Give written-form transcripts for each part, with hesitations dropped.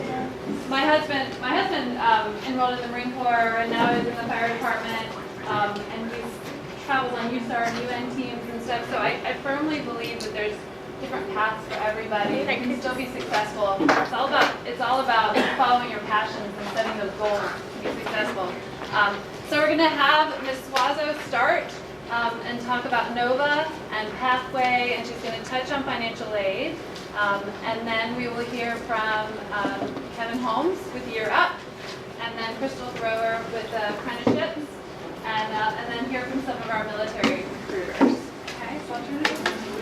here. My husband enrolled in the Marine Corps and now is in the fire department, and he's traveled on USAR and UN teams and stuff. So I firmly believe that there's different paths for everybody that can still be successful. It's all about following your passions and setting those goals to be successful. So we're going to have Ms. Suazo start and talk about NOVA and Pathway, and she's going to touch on financial aid. And then we will hear from Kevin Holmes with Year Up, and then Crystal Thrower with apprenticeships, and then hear from some of our military recruiters. Okay, so I'll turn it over to you.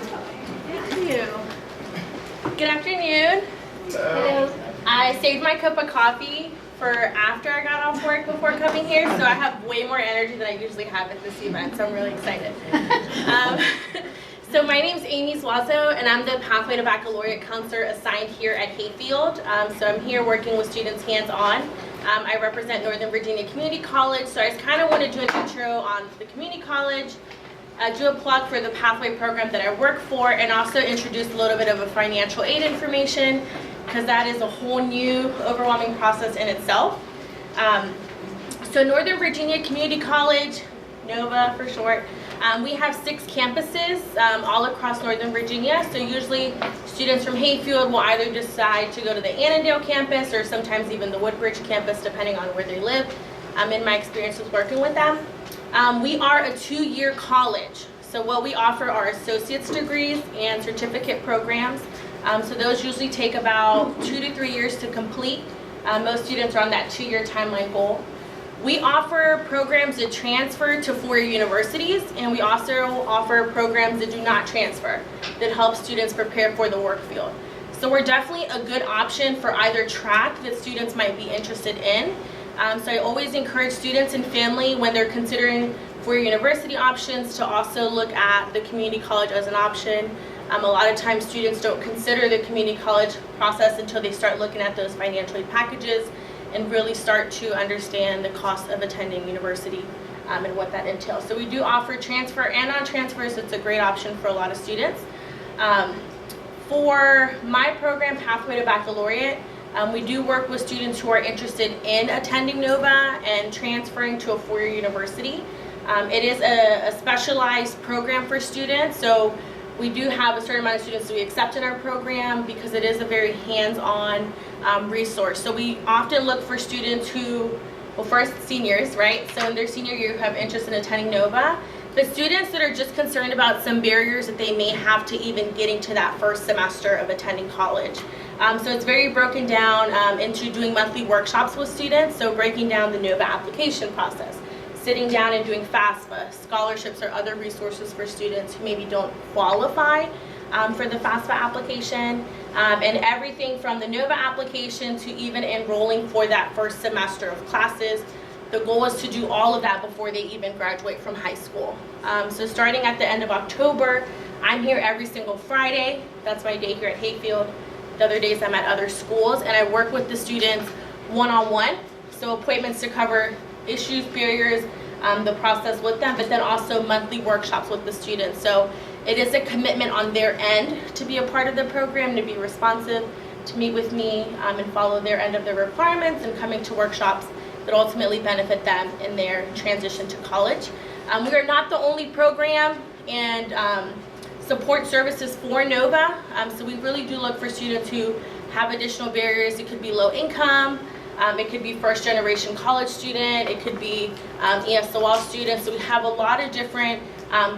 Thank you. Good afternoon. Hello. I saved my cup of coffee for after I got off work before coming here, so I have way more energy than I usually have at this event, so I'm really excited. So my name's Amy Suazo, and I'm the Pathway to Baccalaureate counselor assigned here at Hayfield. So I'm here working with students hands-on. I represent Northern Virginia Community College, so I just kind of want to do an intro on the community college, do a plug for the Pathway program that I work for, and also introduce a little bit of a financial aid information, because that is a whole new, overwhelming process in itself. So Northern Virginia Community College, NOVA for short, we have 6 campuses all across Northern Virginia. So usually students from Hayfield will either decide to go to the Annandale campus or sometimes even the Woodbridge campus, depending on where they live. In my experience with working with them. We are a 2-year college. So what we offer are associate's degrees and certificate programs. So those usually take about 2 to 3 years to complete. Most students are on that 2-year timeline goal. We offer programs that transfer to 4-year universities, and we also offer programs that do not transfer, that help students prepare for the work field. So we're definitely a good option for either track that students might be interested in. So I always encourage students and family when they're considering 4-year university options to also look at the community college as an option. A lot of times students don't consider the community college process until they start looking at those financial aid packages and really start to understand the cost of attending university and what that entails. So we do offer transfer and non-transfer, so it's a great option for a lot of students. For my program, Pathway to Baccalaureate, we do work with students who are interested in attending NOVA and transferring to a 4-year university. It is a specialized program for students, so we do have a certain amount of students that we accept in our program because it is a very hands-on resource. So we often look for students who, well, first seniors, right? So in their senior year, have interest in attending NOVA, but students that are just concerned about some barriers that they may have to even getting to that first semester of attending college. So it's very broken down into doing monthly workshops with students, so breaking down the NOVA application process, sitting down and doing FAFSA, scholarships or other resources for students who maybe don't qualify for the FAFSA application, and everything from the NOVA application to even enrolling for that first semester of classes. The goal is to do all of that before they even graduate from high school. So starting at the end of October, I'm here every single Friday. That's my day here at Hayfield. The other days I'm at other schools, and I work with the students one-on-one. So appointments to cover issues, barriers, the process with them, but then also monthly workshops with the students. So it is a commitment on their end to be a part of the program, to be responsive, to meet with me and follow their end of their requirements, and coming to workshops that ultimately benefit them in their transition to college. We are not the only program and support services for NOVA, so we really do look for students who have additional barriers. It could be low income, it could be first generation college student, it could be ESOL students. So we have a lot of different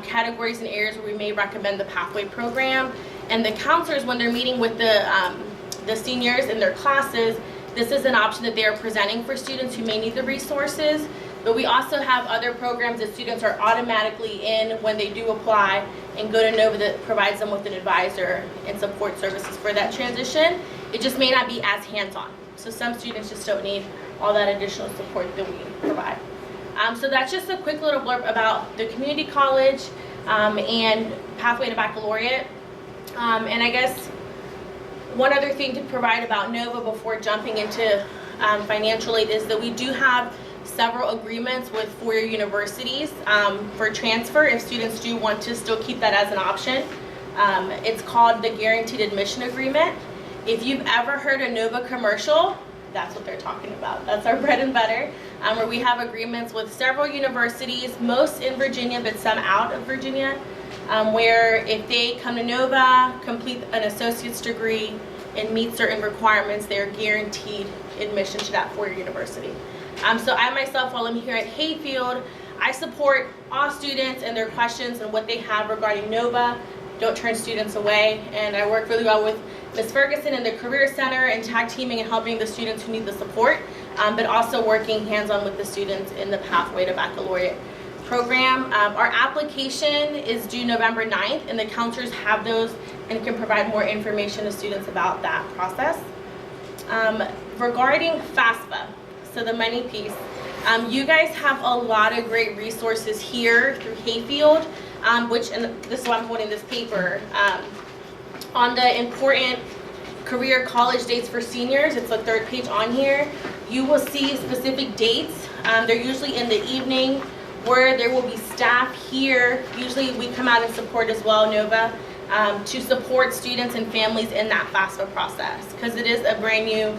categories and areas where we may recommend the Pathway program. And the counselors, when they're meeting with the seniors in their classes, this is an option that they are presenting for students who may need the resources. But we also have other programs that students are automatically in when they do apply and go to NOVA that provides them with an advisor and support services for that transition. It just may not be as hands-on. So some students just don't need all that additional support that we provide. So that's just a quick little blurb about the community college and Pathway to Baccalaureate. And I guess one other thing to provide about NOVA before jumping into financial aid is that we do have several agreements with 4-year universities for transfer if students do want to still keep that as an option. It's called the Guaranteed Admission Agreement. If you've ever heard a Nova commercial, that's what they're talking about. That's our bread and butter, where we have agreements with several universities, most in Virginia, but some out of Virginia, where if they come to Nova, complete an associate's degree, and meet certain requirements, they are guaranteed admission to that four-year university. So I myself, while I'm here at Hayfield, I support all students and their questions and what they have regarding Nova. Don't turn students away, and I work really well with Ms. Ferguson in the Career Center and tag teaming and helping the students who need the support, but also working hands-on with the students in the Pathway to Baccalaureate program. Our application is due November 9th, and the counselors have those and can provide more information to students about that process. Regarding FAFSA, so the money piece, you guys have a lot of great resources here through Hayfield, and this is why I'm holding this paper, on the important career college dates for seniors. It's the third page on here. You will see specific dates. They're usually in the evening, where there will be staff here. Usually we come out and support as well, Nova, to support students and families in that FAFSA process, because it is a brand new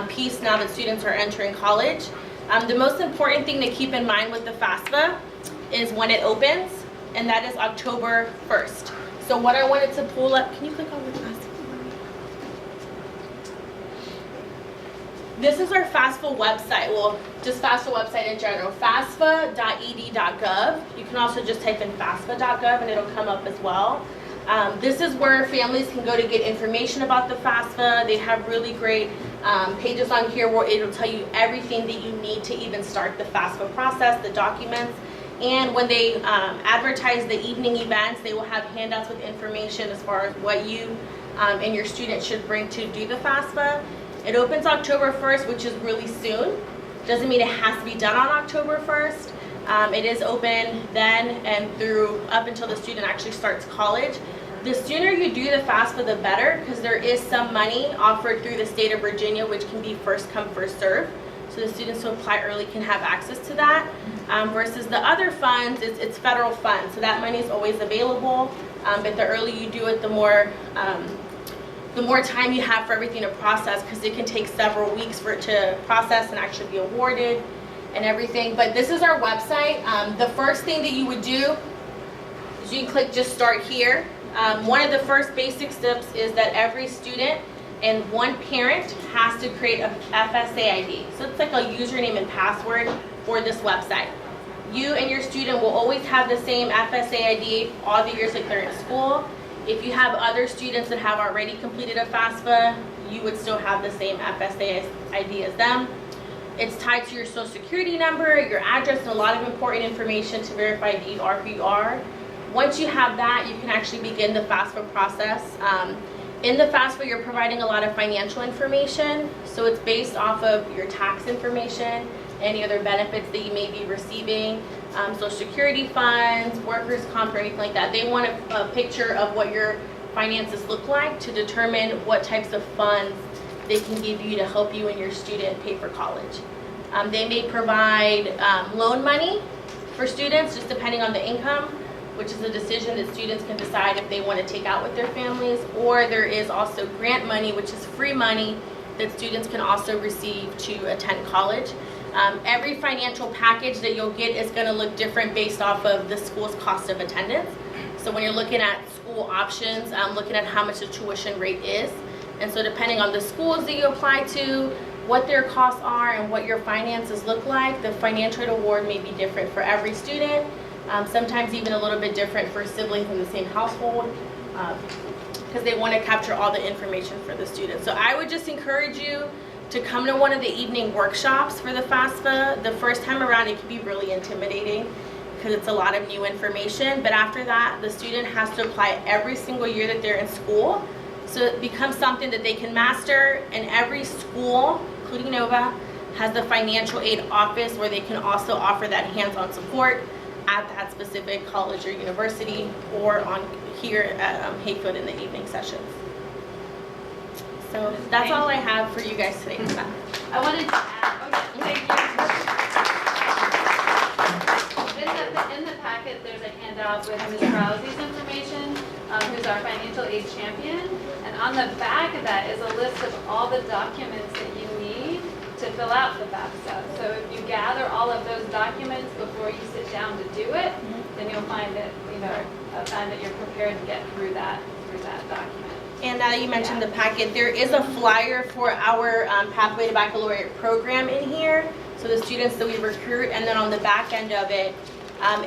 piece now that students are entering college. The most important thing to keep in mind with the FAFSA is when it opens, and that is October 1st. So what I wanted to pull up, can you click on the FAFSA? This is our FAFSA website, well, just FAFSA website in general, fafsa.ed.gov. You can also just type in fafsa.gov and it'll come up as well. This is where families can go to get information about the FAFSA. They have really great pages on here where it'll tell you everything that you need to even start the FAFSA process, the documents. And when they advertise the evening events, they will have handouts with information as far as what you and your student should bring to do the FAFSA. It opens October 1st, which is really soon. Doesn't mean it has to be done on October 1st. It is open then and through up until the student actually starts college. The sooner you do the FAFSA, the better, because there is some money offered through the state of Virginia, which can be first come, first serve. So the students who apply early can have access to that. Versus the other funds, it's federal funds, so that money is always available. But the earlier you do it, the more time you have for everything to process, because it can take several weeks for it to process and actually be awarded and everything. But this is our website. The first thing that you would do is you can click just start here. One of the first basic steps is that every student and one parent has to create a FSA ID. So it's like a username and password for this website. You and your student will always have the same FSA ID all the years that they're in school. If you have other students that have already completed a FAFSA, you would still have the same FSA ID as them. It's tied to your social security number, your address, and a lot of important information to verify that you are who you are. Once you have that, you can actually begin the FAFSA process. In the FAFSA, you're providing a lot of financial information, so it's based off of your tax information, any other benefits that you may be receiving, social security funds, workers' comp, or anything like that. They want a picture of what your finances look like to determine what types of funds they can give you to help you and your student pay for college. They may provide loan money for students, just depending on the income, which is a decision that students can decide if they want to take out with their families. Or there is also grant money, which is free money that students can also receive to attend college. Every financial package that you'll get is going to look different based off of the school's cost of attendance. So when you're looking at school options, looking at how much the tuition rate is. And so depending on the schools that you apply to, what their costs are, and what your finances look like, the financial aid award may be different for every student. Sometimes even a little bit different for siblings in the same household, because they want to capture all the information for the students. So I would just encourage you to come to one of the evening workshops for the FAFSA. The first time around, it can be really intimidating because it's a lot of new information. But after that, the student has to apply every single year that they're in school. So it becomes something that they can master, and every school, including Nova, has the financial aid office where they can also offer that hands-on support at that specific college or university, or on here at Hayfield in the evening sessions. So that's all I have for you guys today. I wanted to add, thank you. In the packet, there's a handout with Ms. Rousey's information, who's our financial aid champion. And on the back of that is a list of all the documents that you need to fill out the FAFSA. So if you gather all of those documents before you sit down to do it, then you'll find that, find that you're prepared to get through that document. And now that you mentioned the packet, there is a flyer for our Pathway to Baccalaureate program in here. So the students that we recruit, and then on the back end of it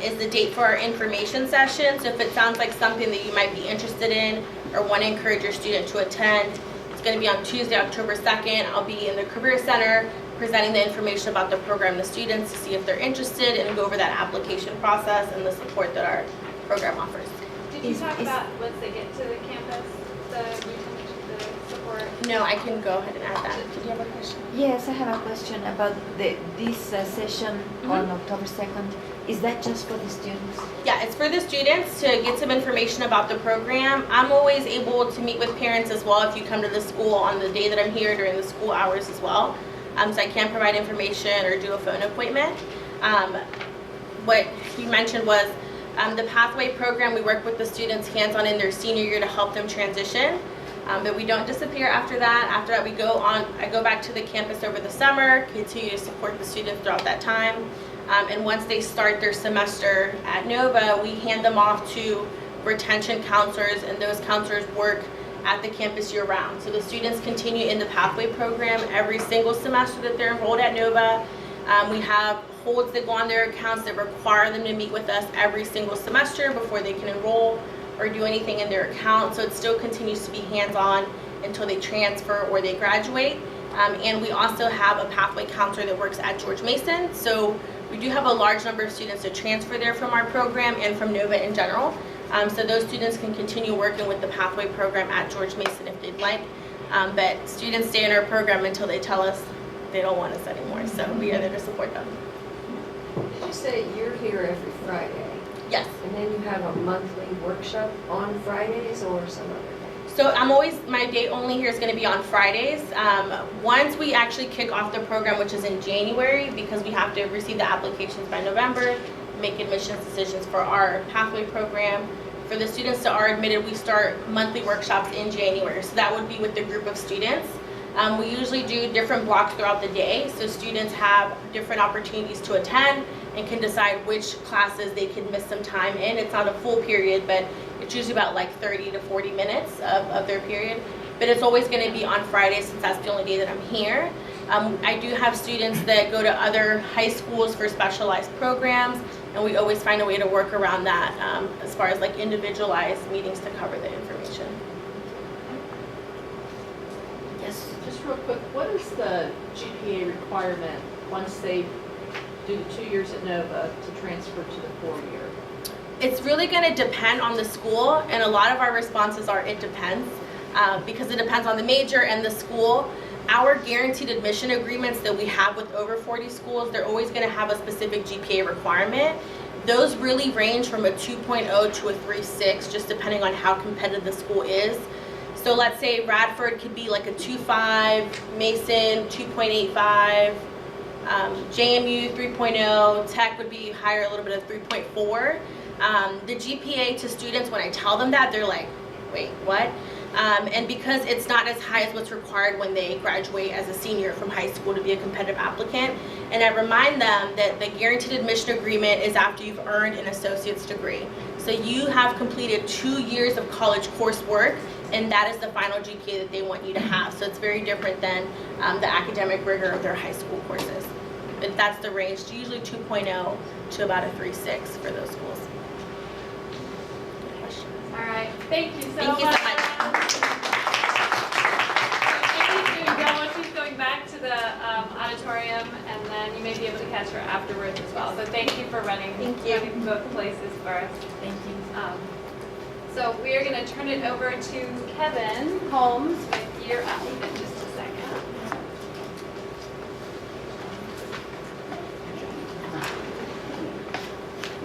is the date for our information session. So if it sounds like something that you might be interested in or want to encourage your student to attend, it's going to be on Tuesday, October 2nd. I'll be in the Career Center presenting the information about the program to students to see if they're interested and go over that application process and the support that our program offers. Did you talk about once they get to the campus, the support? No, I can go ahead and add that. Did you have a question? Yes, I have a question about this session on October 2nd. Is that just for the students? Yeah, it's for the students to get some information about the program. I'm always able to meet with parents as well if you come to the school on the day that I'm here during the school hours as well. So I can provide information or do a phone appointment. What you mentioned was the Pathway program. We work with the students hands-on in their senior year to help them transition. But we don't disappear after that. After that, I go back to the campus over the summer, continue to support the students throughout that time. And once they start their semester at Nova, we hand them off to retention counselors, and those counselors work at the campus year-round. So the students continue in the Pathway program every single semester that they're enrolled at Nova. We have holds that go on their accounts that require them to meet with us every single semester before they can enroll or do anything in their account. So it still continues to be hands-on until they transfer or they graduate. And we also have a Pathway counselor that works at George Mason. So we do have a large number of students that transfer there from our program and from Nova in general. So those students can continue working with the Pathway program at George Mason if they'd like. But students stay in our program until they tell us they don't want us anymore. So we are there to support them. Did you say you're here every Friday? Yes. And then you have a monthly workshop on Fridays or some other day? So my day only here is going to be on Fridays. Once we actually kick off the program, which is in January, because we have to receive the applications by November, make admissions decisions for our Pathway program. For the students that are admitted, we start monthly workshops in January. So that would be with the group of students. We usually do different blocks throughout the day, so students have different opportunities to attend and can decide which classes they can miss some time in. It's not a full period, but it's usually about like 30 to 40 minutes of their period. But it's always going to be on Fridays since that's the only day that I'm here. I do have students that go to other high schools for specialized programs, and we always find a way to work around that as far as like individualized meetings to cover the information. Yes. Just real quick, what is the GPA requirement once they do the 2 years at Nova to transfer to the 4-year? It's really going to depend on the school, and a lot of our responses are it depends because it depends on the major and the school. Our guaranteed admission agreements that we have with over 40 schools, they're always going to have a specific GPA requirement. Those really range from a 2.0 to a 3.6, just depending on how competitive the school is. So let's say Radford could be like a 2.5, Mason 2.85, JMU 3.0, Tech would be higher, a little bit of 3.4. The GPA to students, when I tell them that, they're like, wait, what? And because it's not as high as what's required when they graduate as a senior from high school to be a competitive applicant. And I remind them that the guaranteed admission agreement is after you've earned an associate's degree. So you have completed 2 years of college coursework, and that is the final GPA that they want you to have. So it's very different than the academic rigor of their high school courses. But that's the range, usually 2.0 to about a 3.6 for those schools. All right, thank you so much. Thank you so much. She's going back to the auditorium, and then you may be able to catch her afterwards as well. So thank you for running both places for us. Thank you. So we are going to turn it over to Kevin Holmes with Year Up in just a second.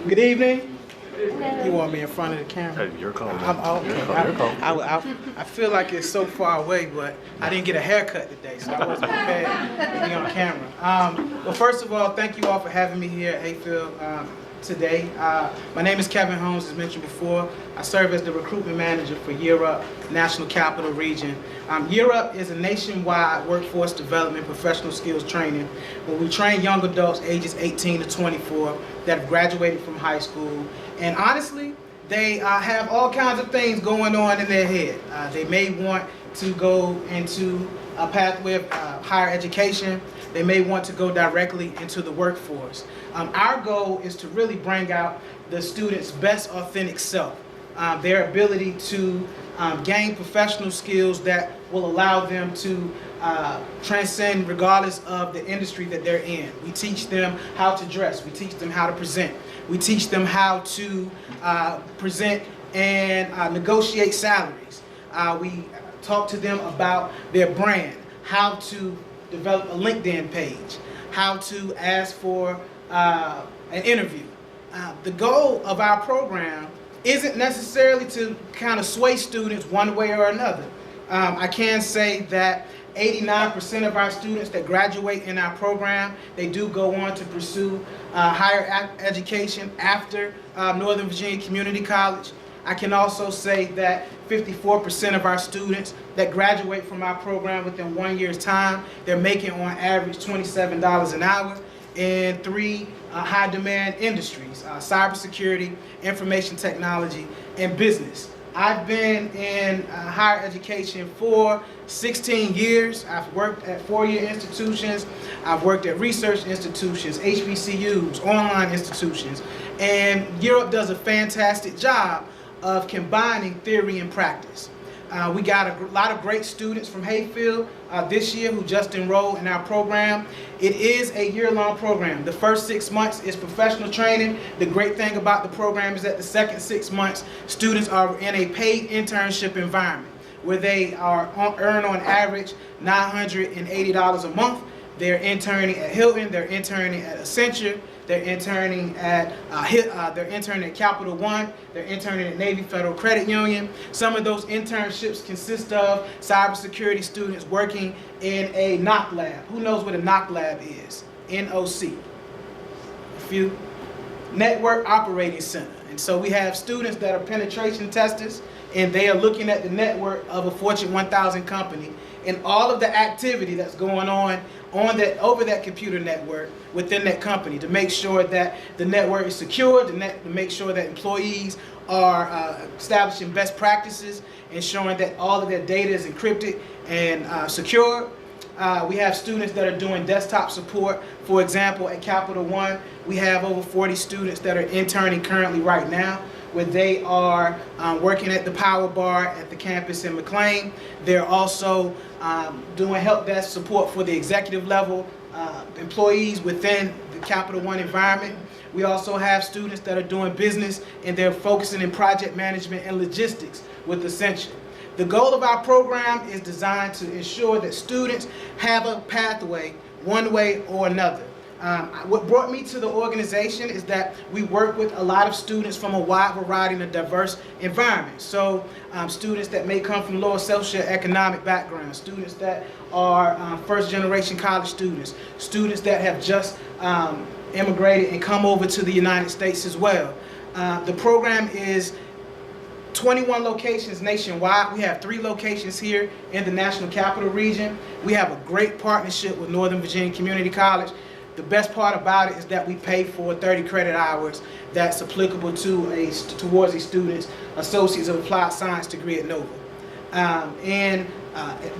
Good evening. You want me in front of the camera? Hey, your call, man. I'm out. Your call. I feel like it's so far away, but I didn't get a haircut today, so I wasn't prepared to be on camera. Well, first of all, thank you all for having me here at Hayfield. today. My name is Kevin Holmes, as mentioned before. I serve as the recruitment manager for Year Up National Capital Region. Year Up is a nationwide workforce development professional skills training where we train young adults ages 18 to 24 that have graduated from high school. And honestly, they have all kinds of things going on in their head. They may want to go into a pathway of higher education. They may want to go directly into the workforce. Our goal is to really bring out the student's best authentic self, their ability to gain professional skills that will allow them to transcend regardless of the industry that they're in. We teach them how to dress. We teach them how to present. We teach them how to present and negotiate salaries. We talk to them about their brand, how to develop a LinkedIn page, how to ask for an interview. The goal of our program isn't necessarily to kind of sway students one way or another. I can say that 89% of our students that graduate in our program, they do go on to pursue higher education after Northern Virginia Community College. I can also say that 54% of our students that graduate from our program within 1 year's time, they're making on average $27 an hour in 3 high-demand industries: cybersecurity, information technology, and business. I've been in higher education for 16 years. I've worked at 4-year institutions. I've worked at research institutions, HBCUs, online institutions, and Year Up does a fantastic job of combining theory and practice. We got a lot of great students from Hayfield this year who just enrolled in our program. It is a year-long program. The first 6 months is professional training. The great thing about the program is that the second 6 months, students are in a paid internship environment where they earn on average $980 a month. They're interning at Hilton, they're interning at Accenture, they're interning at Capital One, they're interning at Navy Federal Credit Union. Some of those internships consist of cybersecurity students working in a NOC lab. Who knows what a NOC lab is? NOC. A few. Network Operating Center. And so we have students that are penetration testers, and they are looking at the network of a Fortune 1000 company and all of the activity that's going on over that computer network within that company to make sure that the network is secure, to make sure that employees are establishing best practices, ensuring that all of their data is encrypted and secure. We have students that are doing desktop support. For example, at Capital One, we have over 40 students that are interning currently right now, where they are working at the Power Bar at the campus in McLean. They're also doing help desk support for the executive level employees within the Capital One environment. We also have students that are doing business, and they're focusing in project management and logistics with Accenture. The goal of our program is designed to ensure that students have a pathway one way or another. What brought me to the organization is that we work with a lot of students from a wide variety and a diverse environment. So students that may come from lower socioeconomic backgrounds, students that are first-generation college students, students that have just immigrated and come over to the United States as well. The program is 21 locations nationwide. We have 3 locations here in the National Capital Region. We have a great partnership with Northern Virginia Community College. The best part about it is that we pay for 30 credit hours that's applicable towards a student's Associates of Applied Science degree at Nova. In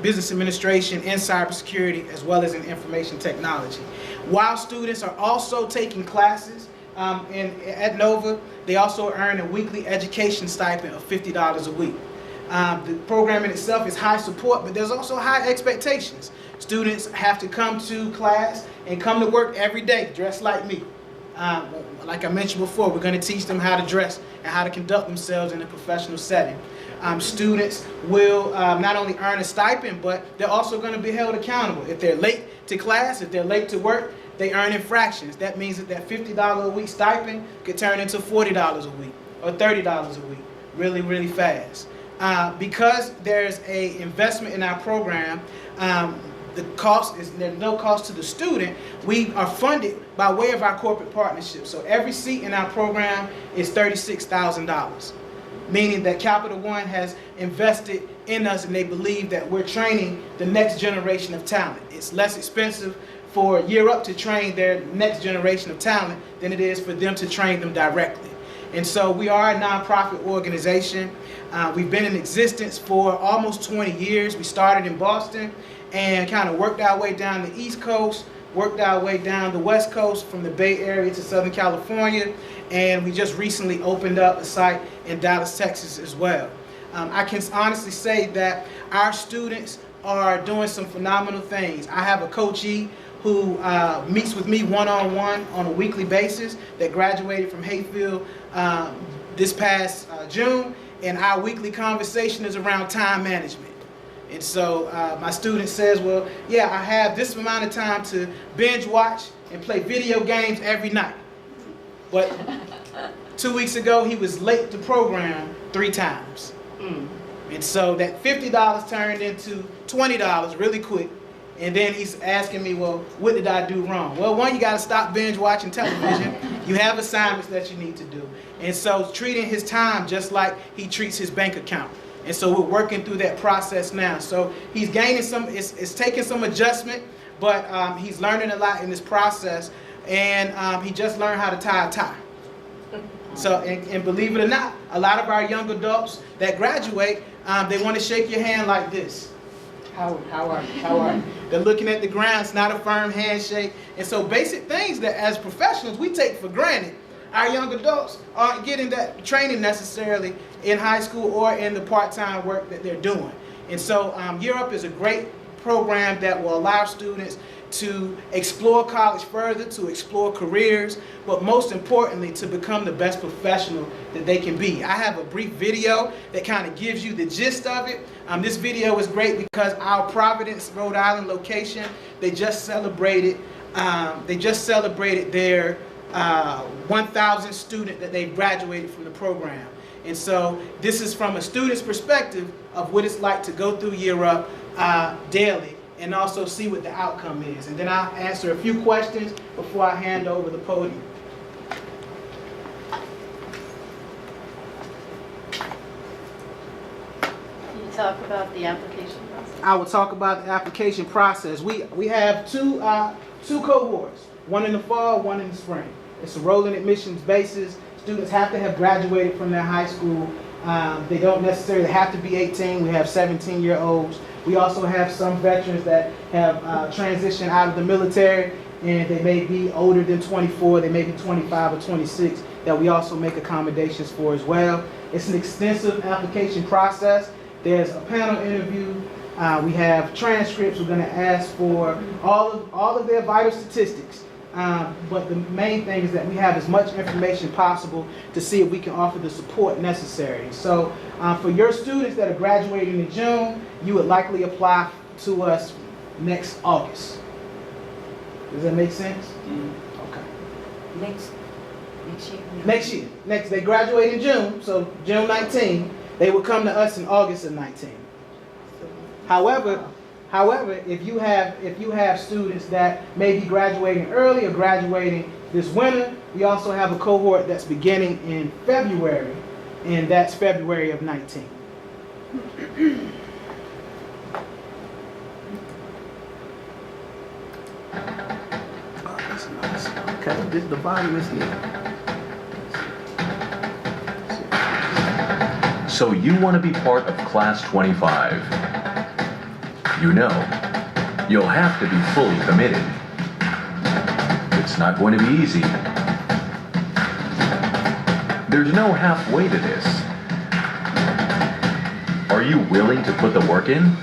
business administration, in cybersecurity, as well as in information technology. While students are also taking classes at Nova, they also earn a weekly education stipend of $50 a week. The program in itself is high support, but there's also high expectations. Students have to come to class and come to work every day dressed like me. Like I mentioned before, we're going to teach them how to dress and how to conduct themselves in a professional setting. Students will not only earn a stipend, but they're also going to be held accountable. If they're late to class, if they're late to work, they earn infractions. That means that $50 a week stipend could turn into $40 a week or $30 a week really, really fast. Because there's an investment in our program, the cost is, there's no cost to the student. We are funded by way of our corporate partnership. So every seat in our program is $36,000, meaning that Capital One has invested in us and they believe that we're training the next generation of talent. It's less expensive for Year Up to train their next generation of talent than it is for them to train them directly. And so we are a nonprofit organization. We've been in existence for almost 20 years. We started in Boston and kind of worked our way down the East Coast, worked our way down the West Coast from the Bay Area to Southern California, and we just recently opened up a site in Dallas, Texas as well. I can honestly say that our students are doing some phenomenal things. I have a coachee who meets with me one-on-one on a weekly basis that graduated from Hayfield this past June, and our weekly conversation is around time management. And so my student says, well, yeah, I have this amount of time to binge watch and play video games every night. But 2 weeks ago, he was late to program 3 times. And so that $50 turned into $20 really quick. And then he's asking me, well, what did I do wrong? Well, one, you got to stop binge watching television. You have assignments that you need to do. And so treating his time just like he treats his bank account. And so we're working through that process now. So he's gaining some, it's taking some adjustment, but he's learning a lot in this process. And he just learned how to tie a tie. So, and believe it or not, a lot of our young adults that graduate, they want to shake your hand like this. How are you? They're looking at the ground. It's not a firm handshake. And so basic things that as professionals we take for granted, our young adults aren't getting that training necessarily in high school or in the part-time work that they're doing. And so Year Up is a great program that will allow students to explore college further, to explore careers, but most importantly, to become the best professional that they can be. I have a brief video that kind of gives you the gist of it. This video is great because our Providence, Rhode Island location, they just celebrated their 1,000th student that they graduated from the program. And so this is from a student's perspective of what it's like to go through Year Up daily and also see what the outcome is. And then I'll answer a few questions before I hand over the podium. Can you talk about the application process? I will talk about the application process. We have two cohorts, one in the fall, one in the spring. It's a rolling admissions basis. Students have to have graduated from their high school. They don't necessarily have to be 18. We have 17-year-olds. We also have some veterans that have transitioned out of the military, and they may be older than 24. They may be 25 or 26 that we also make accommodations for as well. It's an extensive application process. There's a panel interview. We have transcripts. We're going to ask for all of their vital statistics. But the main thing is that we have as much information possible to see if we can offer the support necessary. So for your students that are graduating in June, you would likely apply to us next August. Does that make sense? Okay. Next year. They graduate in June, so June 19. They will come to us in August of 19. However, if you have students that may be graduating early or graduating this winter, we also have a cohort that's beginning in February, and that's February of 19. Oh, that's nice. Okay, the volume is here. So you want to be part of Class 25. You know, you'll have to be fully committed. It's not going to be easy. There's no halfway to this. Are you willing to put the work in?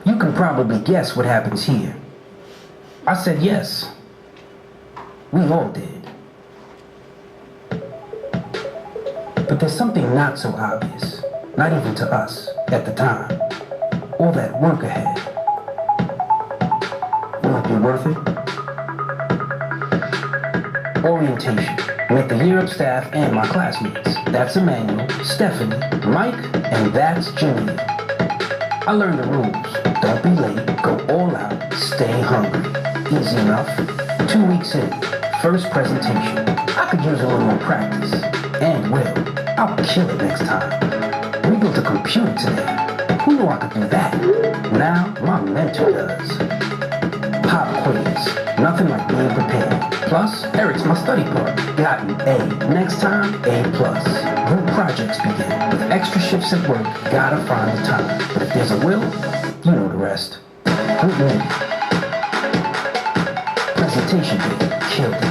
You can probably guess what happens here. I said yes. We all did. But there's something not so obvious, not even to us at the time. All that work ahead. Will it be worth it? Orientation with the Year Up staff and my classmates. That's Emmanuel, Stephanie, Mike, and that's Julia. I learned the rules. Don't be late, go all out, stay hungry. Easy enough. 2 weeks in, first presentation. I could use a little more practice. And will. I'll kill it next time. We built a computer today. Who knew I could do that? Now, my mentor does. Pop quiz. Nothing like being prepared. Plus, Eric's my study partner. Got an A. Next time, A+. Group projects begin. With extra shifts at work, gotta find the time. But if there's a will, you know the rest. Group meeting. Presentation day. Killed it.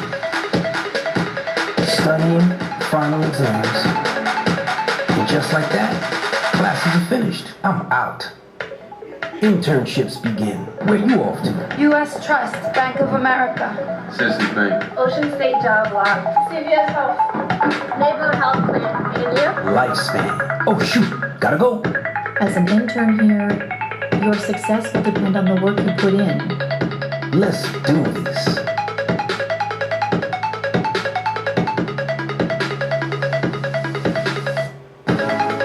Studying, final exams. And just like that, classes are finished. I'm out. Internships begin. Where you off to? U.S. Trust, Bank of America. Citizens Bank. Ocean State Job Lot. CVS Health. Neighborhood Health Plan. And you? Lifespan. Oh shoot, gotta go. As an intern here, your success will depend on the work you put in. Let's do this.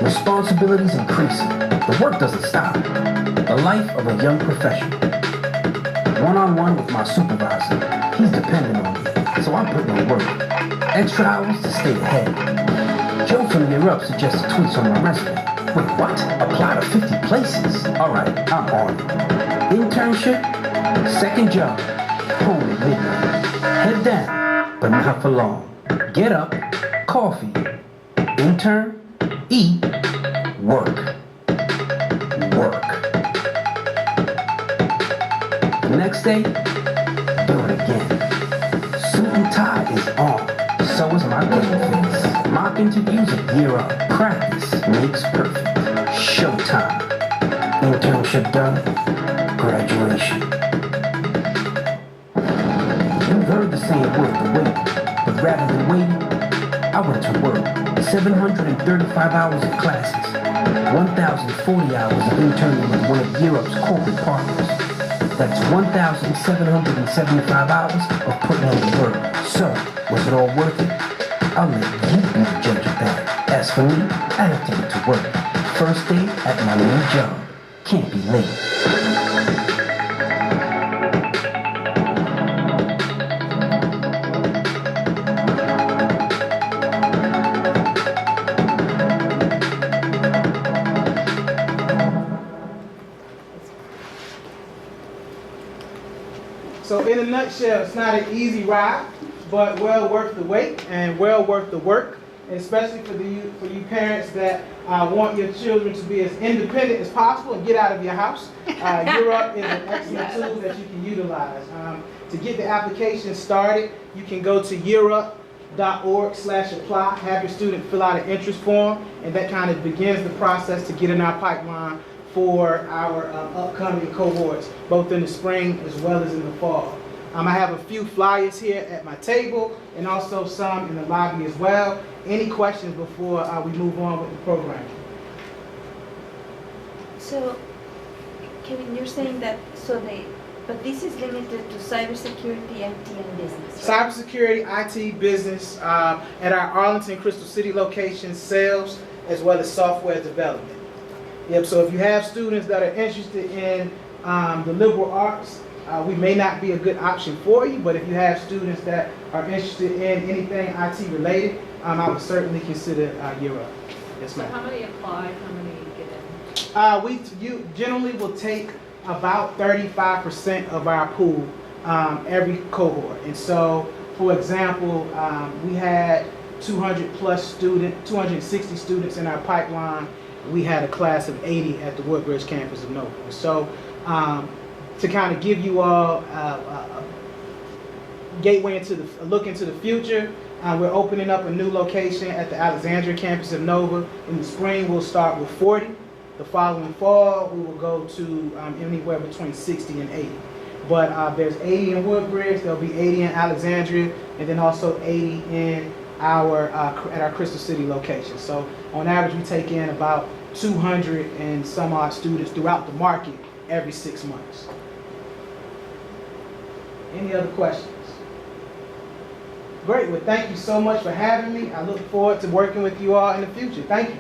Responsibilities increasing. The work doesn't stop. The life of a young professional. One-on-one with my supervisor. He's dependent on me, so I'm putting in work. Extra hours to stay ahead. Joe from Year Up suggested tweets on my resume. Wait, what? Apply to 50 places? Alright, I'm on it. Internship, second job, home at midnight. Head down, but not for long. Get up, coffee, intern, eat, work. Work. The next day, do it again. Suit and tie is on. So is my game face. Mock interviews a year up. Practice makes perfect. Showtime. Internship done. Graduation. You've heard the saying worth the wait. But rather than waiting, I went to work. 735 hours of classes. 1,040 hours of interning with one of Europe's corporate partners. That's 1,775 hours of putting in the work. So, was it all worth it? I'll let you be the judge of that. As for me, I have to get to work. First day at my new job. Can't be late. So in a nutshell, it's not an easy ride, but well worth the wait and well worth the work, especially for you parents that want your children to be as independent as possible and get out of your house. Europe is an excellent tool that you can utilize. To get the application started, you can go to europe.org/apply, have your student fill out an interest form, and that kind of begins the process to get in our pipeline for our upcoming cohorts, both in the spring as well as in the fall. I have a few flyers here at my table and also some in the lobby as well. Any questions before we move on with the program? So, Kevin, you're saying that, but this is limited to cybersecurity, IT, and business, right? Cybersecurity, IT, business, at our Arlington, Crystal City location, sales, as well as software development. Yep, so if you have students that are interested in the liberal arts, we may not be a good option for you, but if you have students that are interested in anything IT related, I would certainly consider Europe. Yes, ma'am. So how many apply, how many get in? You generally will take about 35% of our pool every cohort. And so, for example, we had 260 students in our pipeline. We had a class of 80 at the Woodbridge campus of Nova. So to kind of give you all a gateway into a look into the future, we're opening up a new location at the Alexandria campus of Nova. In the spring, we'll start with 40. The following fall, we will go to anywhere between 60 and 80. But there's 80 in Woodbridge, there'll be 80 in Alexandria, and then also 80 in at our Crystal City location. So on average, we take in about 200 and some odd students throughout the market every 6 months. Any other questions? Great, well thank you so much for having me. I look forward to working with you all in the future. Thank you.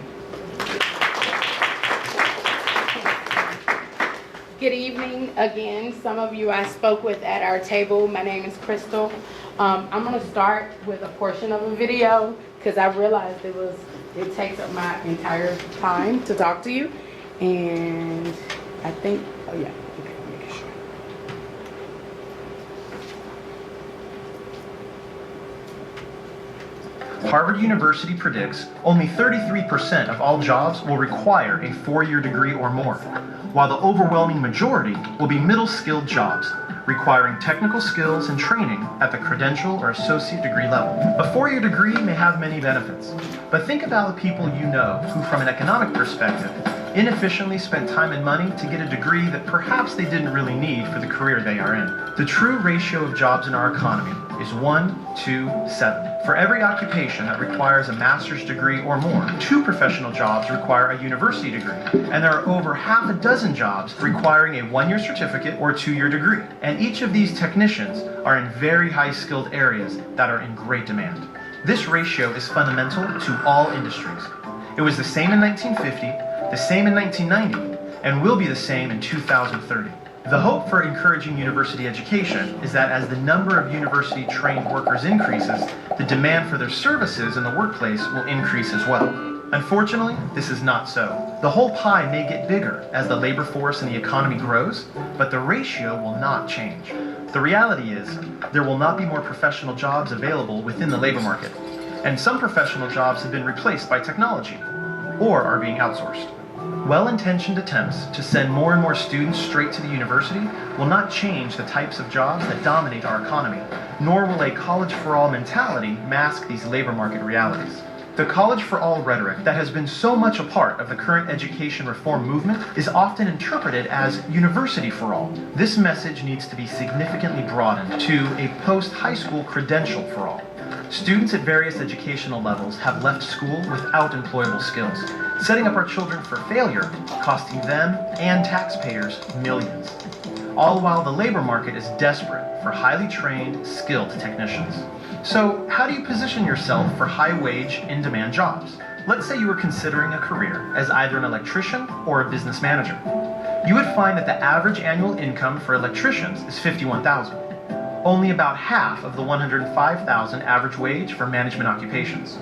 Good evening again. Some of you I spoke with at our table. My name is Crystal. I'm going to start with a portion of a video because I realized it takes up my entire time to talk to you. And I think, oh yeah, okay, make sure. Harvard University predicts only 33% of all jobs will require a 4-year degree or more, while the overwhelming majority will be middle-skilled jobs, requiring technical skills and training at the credential or associate degree level. A 4-year degree may have many benefits, but think about the people you know who, from an economic perspective, inefficiently spent time and money to get a degree that perhaps they didn't really need for the career they are in. The true ratio of jobs in our economy is 1 to 7. For every occupation that requires a master's degree or more, 2 professional jobs require a university degree, and there are over half a dozen jobs requiring a 1-year certificate or 2-year degree. And each of these technicians are in very high-skilled areas that are in great demand. This ratio is fundamental to all industries. It was the same in 1950, the same in 1990, and will be the same in 2030. The hope for encouraging university education is that as the number of university-trained workers increases, the demand for their services in the workplace will increase as well. Unfortunately, this is not so. The whole pie may get bigger as the labor force and the economy grows, but the ratio will not change. The reality is, there will not be more professional jobs available within the labor market, and some professional jobs have been replaced by technology, or are being outsourced. Well-intentioned attempts to send more and more students straight to the university will not change the types of jobs that dominate our economy, nor will a college-for-all mentality mask these labor market realities. The college-for-all rhetoric that has been so much a part of the current education reform movement is often interpreted as university-for-all. This message needs to be significantly broadened to a post-high school credential-for-all. Students at various educational levels have left school without employable skills, setting up our children for failure, costing them and taxpayers millions. All while the labor market is desperate for highly trained, skilled technicians. So how do you position yourself for high-wage, in-demand jobs? Let's say you were considering a career as either an electrician or a business manager. You would find that the average annual income for electricians is $51,000. Only about half of the $105,000 average wage for management occupations.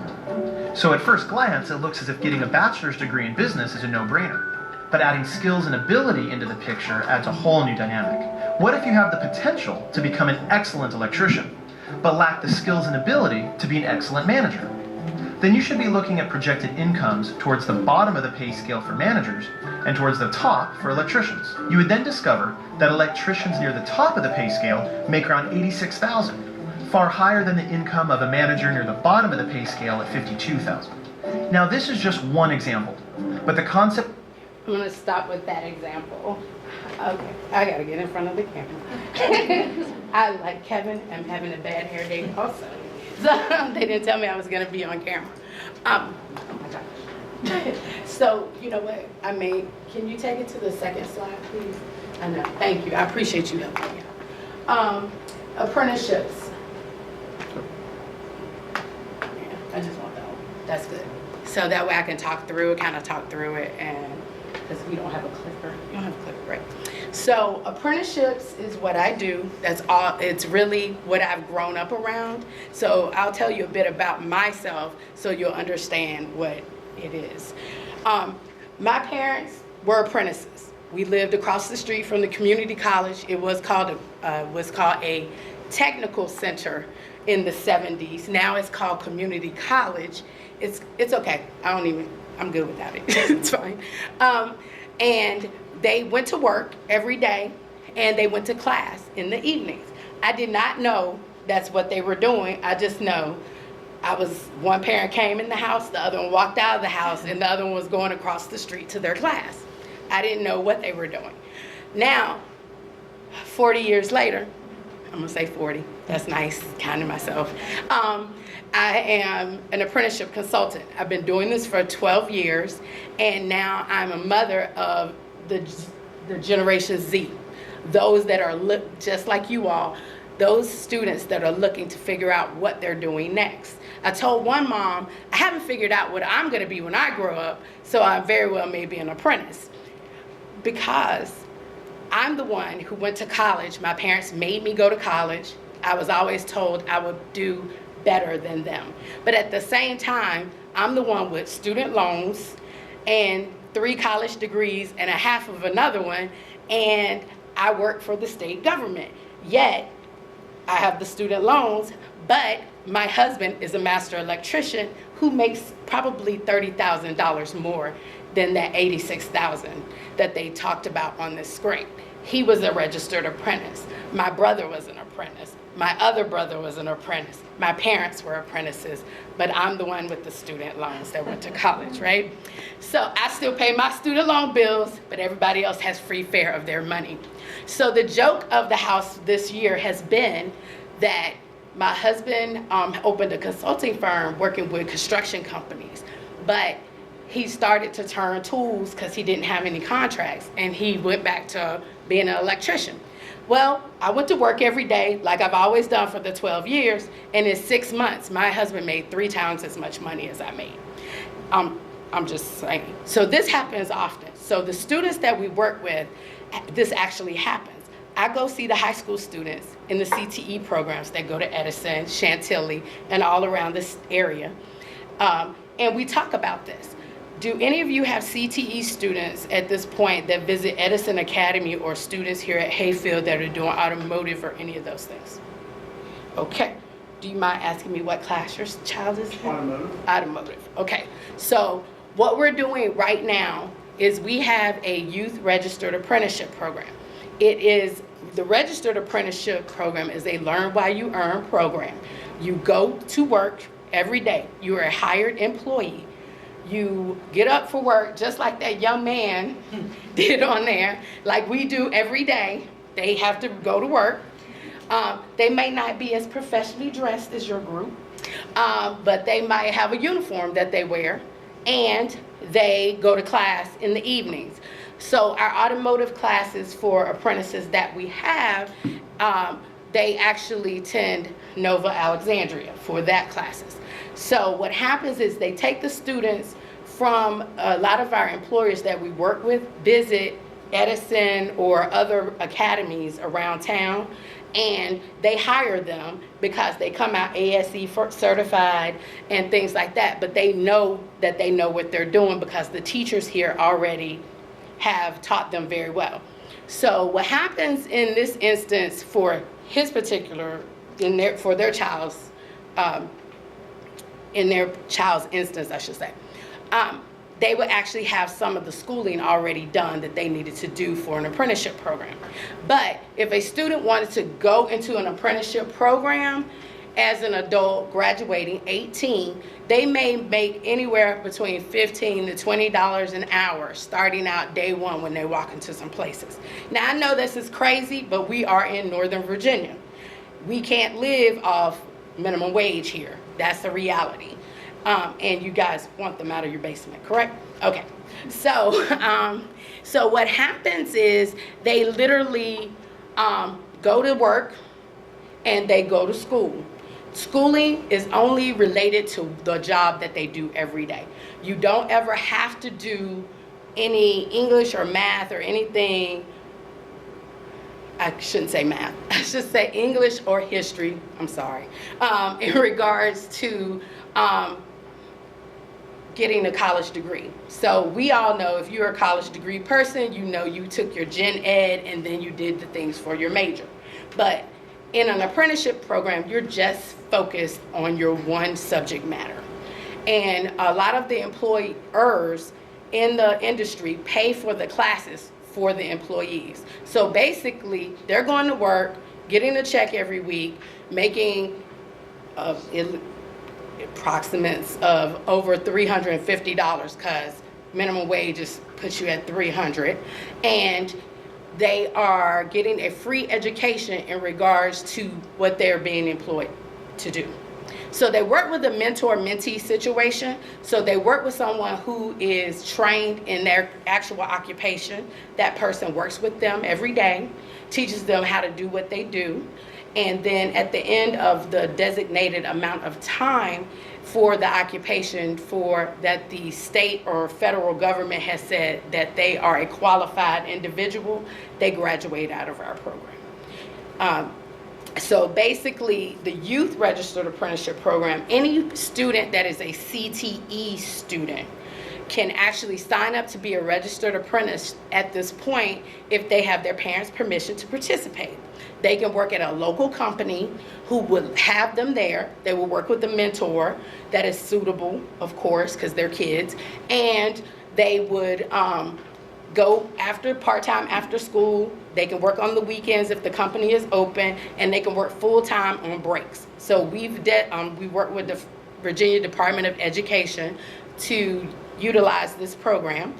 So at first glance, it looks as if getting a bachelor's degree in business is a no-brainer. But adding skills and ability into the picture adds a whole new dynamic. What if you have the potential to become an excellent electrician, but lack the skills and ability to be an excellent manager? Then you should be looking at projected incomes towards the bottom of the pay scale for managers and towards the top for electricians. You would then discover that electricians near the top of the pay scale make around $86,000, far higher than the income of a manager near the bottom of the pay scale at $52,000. Now this is just one example, but the concept... I'm going to stop with that example. Okay, I got to get in front of the camera. I, like Kevin, am having a bad hair day also. So they didn't tell me I was going to be on camera. Oh my gosh. So, you know what? I mean, can you take it to the second slide, please? I know. Thank you. I appreciate you helping me out. Apprenticeships. Yeah, I just want that one. That's good. So that way I can talk through it, and because we don't have a clicker. You don't have a clicker, right? So apprenticeships is what I do. That's all. It's really what I've grown up around. So I'll tell you a bit about myself so you'll understand what it is. My parents were apprentices. We lived across the street from the community college. It was called a technical center in the 70s. Now it's called community college. It's okay. I'm good without it. It's fine. And they went to work every day and they went to class in the evenings. I did not know that's what they were doing. I just know one parent came in the house, the other one walked out of the house, and the other one was going across the street to their class. I didn't know what they were doing. Now, 40 years later, I'm gonna say 40, that's nice, counting myself. I am an apprenticeship consultant. I've been doing this for 12 years, and now I'm a mother of the Generation Z. Those that are just like you all, those students that are looking to figure out what they're doing next. I told one mom, I haven't figured out what I'm gonna be when I grow up, so I very well may be an apprentice. Because I'm the one who went to college. My parents made me go to college. I was always told I would do better than them. But at the same time, I'm the one with student loans and 3 college degrees and a half of another one, and I work for the state government. Yet, I have the student loans, but my husband is a master electrician who makes probably $30,000 more than that $86,000 that they talked about on this screen. He was a registered apprentice. My brother was an apprentice. My other brother was an apprentice. My parents were apprentices, but I'm the one with the student loans that went to college, right? So I still pay my student loan bills, but everybody else has free fare of their money. So the joke of the house this year has been that my husband opened a consulting firm working with construction companies, but he started to turn tools because he didn't have any contracts, and he went back to being an electrician. Well, I went to work every day like I've always done for the 12 years, and in 6 months, my husband made 3 times as much money as I made. I'm just saying. So this happens often. So the students that we work with, this actually happens. I go see the high school students in the CTE programs that go to Edison, Chantilly, and all around this area, and we talk about this. Do any of you have CTE students at this point that visit Edison Academy, or students here at Hayfield that are doing automotive or any of those things? Okay. Do you mind asking me what class your child is in? Automotive. Automotive. Okay. So what we're doing right now is we have a youth registered apprenticeship program. The registered apprenticeship program is a learn while you earn program. You go to work every day. You are a hired employee. You get up for work just like that young man did on there, like we do every day. They have to go to work. They may not be as professionally dressed as your group, but they might have a uniform that they wear, and they go to class in the evenings. So our automotive classes for apprentices that we have, they actually attend Nova Alexandria for that classes. So what happens is they take the students from a lot of our employers that we work with, visit Edison or other academies around town, and they hire them because they come out ASE certified and things like that, but they know that they know what they're doing because the teachers here already have taught them very well. So what happens in this instance for his particular, for their child's, in their child's instance, I should say, they would actually have some of the schooling already done that they needed to do for an apprenticeship program. But if a student wanted to go into an apprenticeship program as an adult graduating 18, they may make anywhere between $15 to $20 an hour starting out day one when they walk into some places. Now I know this is crazy, but we are in Northern Virginia. We can't live off minimum wage here. That's the reality. And you guys want them out of your basement, correct? Okay. So, so what happens is they literally go to work and they go to school. Schooling is only related to the job that they do every day. You don't ever have to do any English or math or anything. I shouldn't say math. I should say English or history. I'm sorry. In regards to getting a college degree. So we all know if you're a college degree person, you know you took your gen ed and then you did the things for your major. But in an apprenticeship program, you're just focused on your one subject matter. And a lot of the employers in the industry pay for the classes for the employees. So basically, they're going to work, getting a check every week, making approximates of over $350 because minimum wage puts you at $300, and they are getting a free education in regards to what they're being employed to do. So they work with a mentor-mentee situation. So they work with someone who is trained in their actual occupation. That person works with them every day, teaches them how to do what they do. And then at the end of the designated amount of time for the occupation for that the state or federal government has said that they are a qualified individual, they graduate out of our program. So basically, the Youth Registered Apprenticeship Program, any student that is a CTE student can actually sign up to be a registered apprentice at this point if they have their parents' permission to participate. They can work at a local company who will have them there. They will work with a mentor that is suitable, of course, because they're kids, and they would go after part-time after school. They can work on the weekends if the company is open, and they can work full-time on breaks. So we work with the Virginia Department of Education to utilize this program.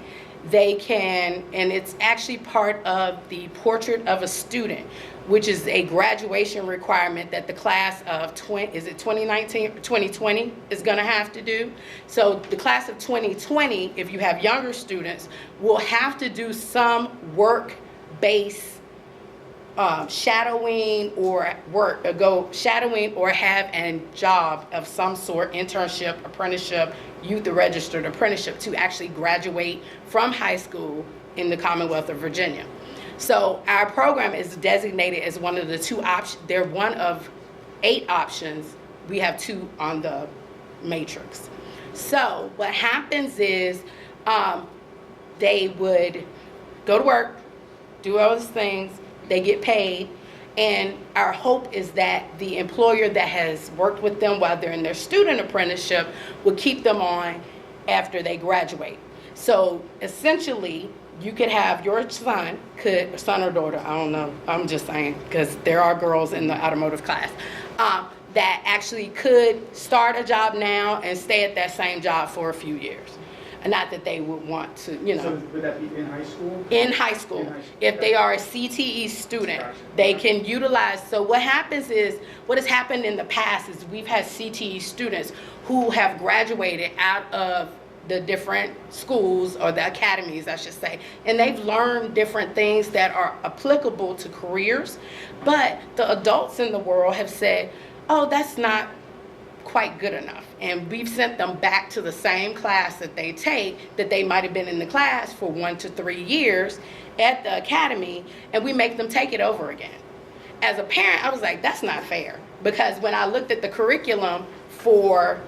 They can, and it's actually part of the Portrait of a Student, which is a graduation requirement that the class of 2020 is going to have to do. So the class of 2020, if you have younger students, will have to do some work-based shadowing or shadowing or have a job of some sort, internship, apprenticeship, youth registered apprenticeship, to actually graduate from high school in the Commonwealth of Virginia. So our program is designated as one of the 2 options. They're one of 8 options. We have 2 on the matrix. So what happens is they would go to work, do all those things, they get paid, and our hope is that the employer that has worked with them while they're in their student apprenticeship will keep them on after they graduate. So essentially, you could have your son or daughter, I don't know, I'm just saying, because there are girls in the automotive class, that actually could start a job now and stay at that same job for a few years. Not that they would want to, So would that be in high school? In high school. If they are a CTE student, they can utilize. So what happens is, what has happened in the past is we've had CTE students who have graduated out of the different schools, or the academies, I should say, and they've learned different things that are applicable to careers, but the adults in the world have said, oh, that's not quite good enough, and we've sent them back to the same class that they take, that they might have been in the class for 1 to 3 years at the academy, and we make them take it over again. As a parent, I was like, that's not fair, because when I looked at the curriculum for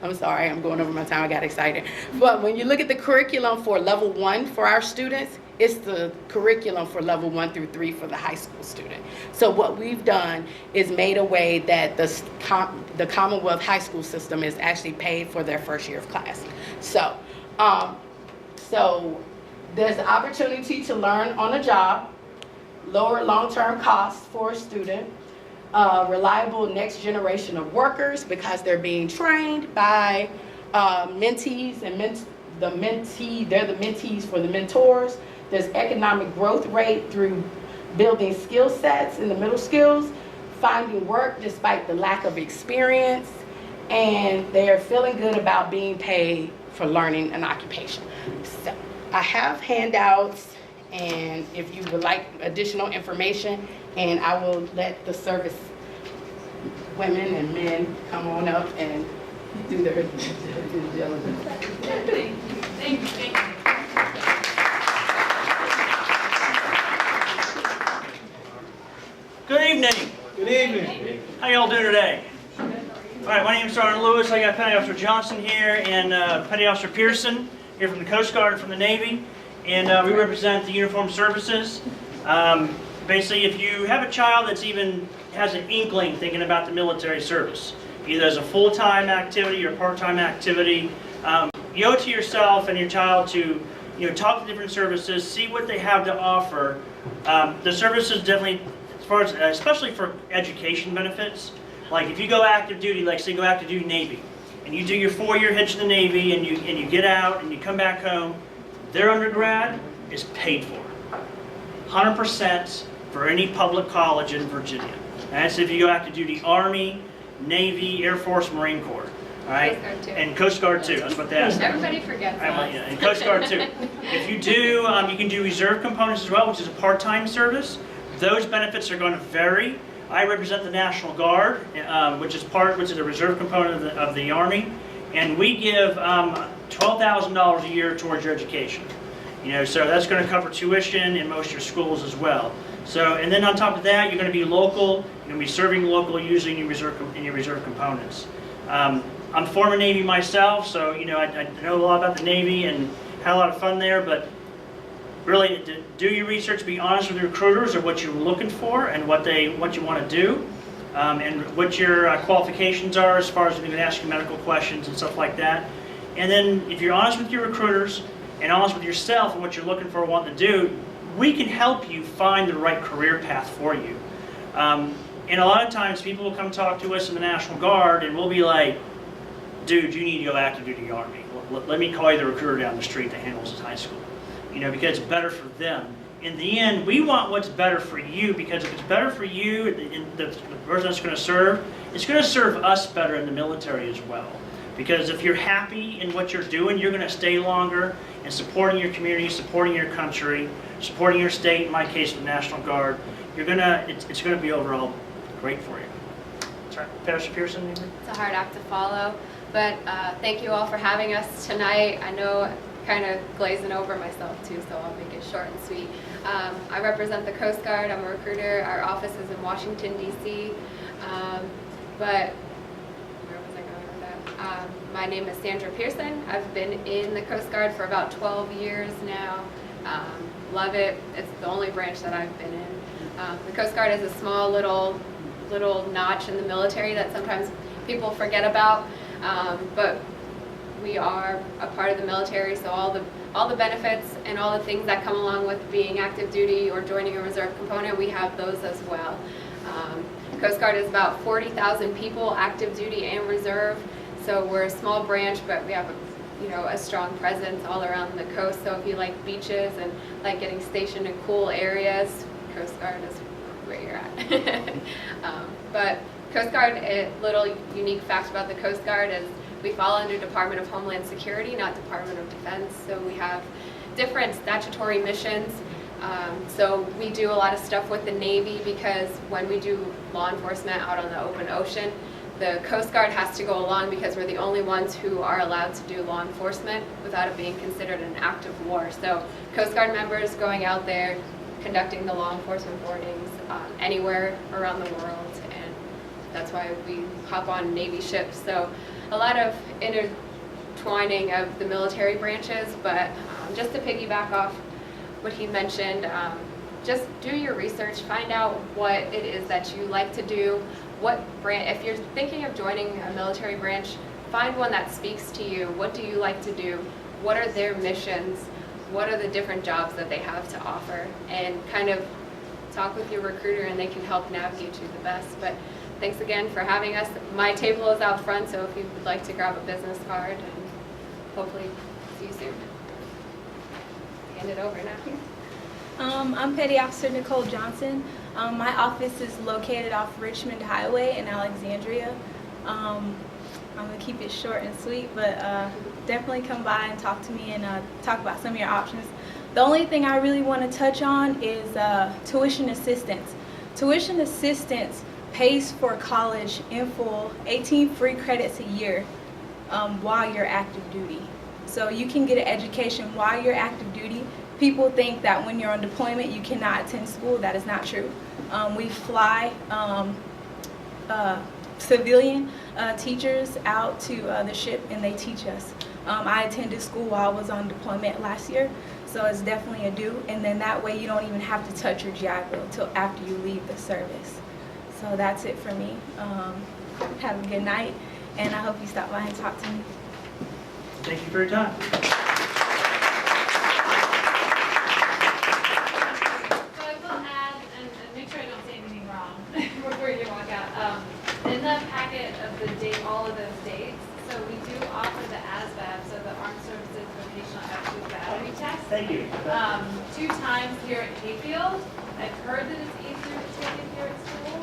I'm sorry, I'm going over my time, I got excited. But when you look at the curriculum for level 1 for our students, it's the curriculum for level 1 through 3 for the high school student. So what we've done is made a way that the Commonwealth high school system is actually paid for their first year of class. So, so there's an opportunity to learn on a job, lower long-term costs for a student, reliable next generation of workers because they're being trained by mentees, and they're the mentees for the mentors. There's economic growth rate through building skill sets in the middle skills, finding work despite the lack of experience, and they're feeling good about being paid for learning an occupation. So I have handouts, and if you would like additional information, and I will let the service women and men come on up and do their due diligence. Thank you. Good evening. Good evening. How y'all doing today? All right, my name is Sergeant Lewis. I got Petty Officer Johnson here and Petty Officer Pearson here from the Coast Guard and from the Navy, and we represent the uniformed services. Basically, if you have a child that's even has an inkling thinking about the military service, either as a full-time activity or part-time activity, you owe it to yourself and your child to talk to different services, see what they have to offer. The services definitely, as far as especially for education benefits, like if you go active duty, like say go active duty Navy, and you do your 4-year hitch in the Navy, and you get out and you come back home, their undergrad is paid for, 100% for any public college in Virginia. And that's if you go active duty Army, Navy, Air Force, Marine Corps. All right, and Coast Guard too. That's what they asked. Everybody forgets that. Yeah, and Coast Guard too. If you do, you can do reserve components as well, which is a part-time service. Those benefits are going to vary. I represent the National Guard, which is a reserve component of the Army, and we give $12,000 a year towards your education. So that's going to cover tuition in most of your schools as well. So, and then on top of that, you're going to be local. You're going to be serving local using your reserve components. I'm a former Navy myself, so I know a lot about the Navy and had a lot of fun there. But really, do your research. Be honest with your recruiters of what you're looking for and what you want to do, and what your qualifications are as far as if they can ask you medical questions and stuff like that. And then, if you're honest with your recruiters and honest with yourself and what you're looking for and wanting to do, we can help you find the right career path for you. And a lot of times people will come talk to us in the National Guard and we'll be like, dude, you need to go active duty Army. Let me call you the recruiter down the street that handles his high school. Because it's better for them. In the end, we want what's better for you, because if it's better for you, the person that's going to serve, it's going to serve us better in the military as well. Because if you're happy in what you're doing, you're going to stay longer and supporting your community, supporting your country, supporting your state, in my case, the National Guard. It's going to be overall great for you. That's right. Pastor Pearson? Maybe? It's a hard act to follow, but thank you all for having us tonight. I know kind of glazing over myself too, so I'll make it short and sweet. I represent the Coast Guard. I'm a recruiter. Our office is in Washington, D.C. But where was I going with that? My name is Sandra Pearson. I've been in the Coast Guard for about 12 years now. Love it. It's the only branch that I've been in. The Coast Guard is a small little notch in the military that sometimes people forget about, but we are a part of the military, so all the benefits and all the things that come along with being active duty or joining a reserve component, we have those as well. Coast Guard is about 40,000 people, active duty and reserve, so we're a small branch, but we have a strong presence all around the coast. So if you like beaches and like getting stationed in cool areas, Coast Guard is where you're at. But Coast Guard, a little unique fact about the Coast Guard is we fall under Department of Homeland Security, not Department of Defense. So we have different statutory missions. So we do a lot of stuff with the Navy, because when we do law enforcement out on the open ocean, the Coast Guard has to go along because we're the only ones who are allowed to do law enforcement without it being considered an act of war. So Coast Guard members going out there, conducting the law enforcement boardings anywhere around the world, and that's why we hop on Navy ships. So a lot of intertwining of the military branches, but just to piggyback off what he mentioned, just do your research, find out what it is that you like to do. If you're thinking of joining a military branch, find one that speaks to you. What do you like to do? What are their missions? What are the different jobs that they have to offer? And kind of talk with your recruiter, and they can help navigate you the best. But thanks again for having us. My table is out front, so if you would like to grab a business card, and hopefully see you soon. Hand it over now. I'm Petty Officer Nicole Johnson. My office is located off Richmond Highway in Alexandria. I'm going to keep it short and sweet, but definitely come by and talk to me and talk about some of your options. The only thing I really want to touch on is tuition assistance. Tuition assistance pays for college in full, 18 free credits a year while you're active duty. So you can get an education while you're active duty. People think that when you're on deployment you cannot attend school. That is not true. We fly civilian teachers out to the ship, and they teach us. I attended school while I was on deployment last year, so it's definitely a do. And then that way you don't even have to touch your GI Bill until after you leave the service. So that's it for me. Have a good night, and I hope you stop by and talk to me. Thank you for your time. In the packet of the date, all of those dates, so we do offer the ASVAB, so the Armed Services Vocational Aptitude Battery Test. Thank you. 2 times here at Hayfield. I've heard that it's easier to take it here at school.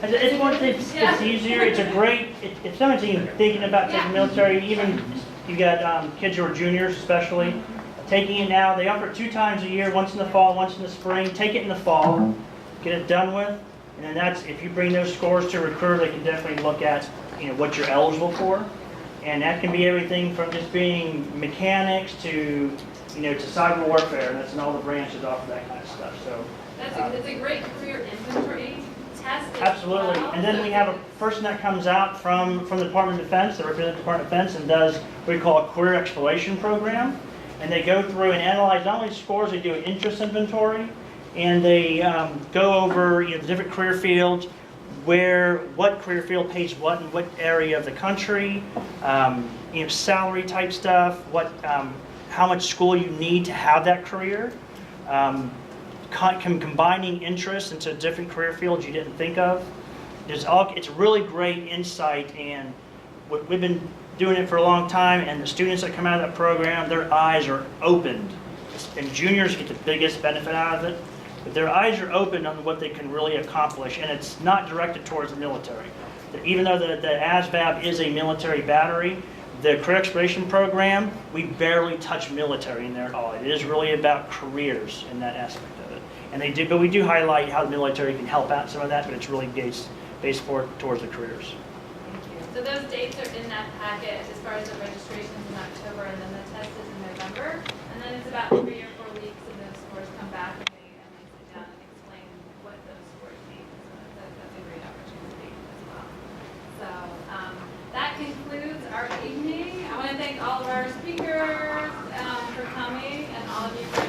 It's one thing, it's easier. It's a great, if someone's even thinking about taking military, even you got kids who are juniors especially, taking it now. They offer it 2 times a year, once in the fall, once in the spring. Take it in the fall, get it done with. And then that's, if you bring those scores to a recruiter, they can definitely look at, what you're eligible for. And that can be everything from just being mechanics to, to cyber warfare. And that's in all the branches offer that kind of stuff. So It's a great career inventory test. Absolutely. And then we have a person that comes out from the Department of Defense, that represents the Department of Defense, and does what we call a career exploration program. And they go through and analyze not only scores, they do an interest inventory, and they go over the different career fields, what career field pays what in what area of the country, salary type stuff, how much school you need to have that career. Combining interests into different career fields you didn't think of. It's really great insight, and we've been doing it for a long time, and the students that come out of that program, their eyes are opened. And juniors get the biggest benefit out of it, but their eyes are open on what they can really accomplish, and it's not directed towards the military. Even though the ASVAB is a military battery, the career exploration program, we barely touch military in there at all. It is really about careers in that aspect of it. But we do highlight how the military can help out some of that, but it's really based towards the careers. Thank you. So those dates are in that packet as far as the registration is in October, and then the test is in November. And then it's about 3 or 4 weeks, and those scores come back, and they sit down and explain what those scores mean. So that's a great opportunity as well. So that concludes our evening. I want to thank all of our speakers for coming, and all of you for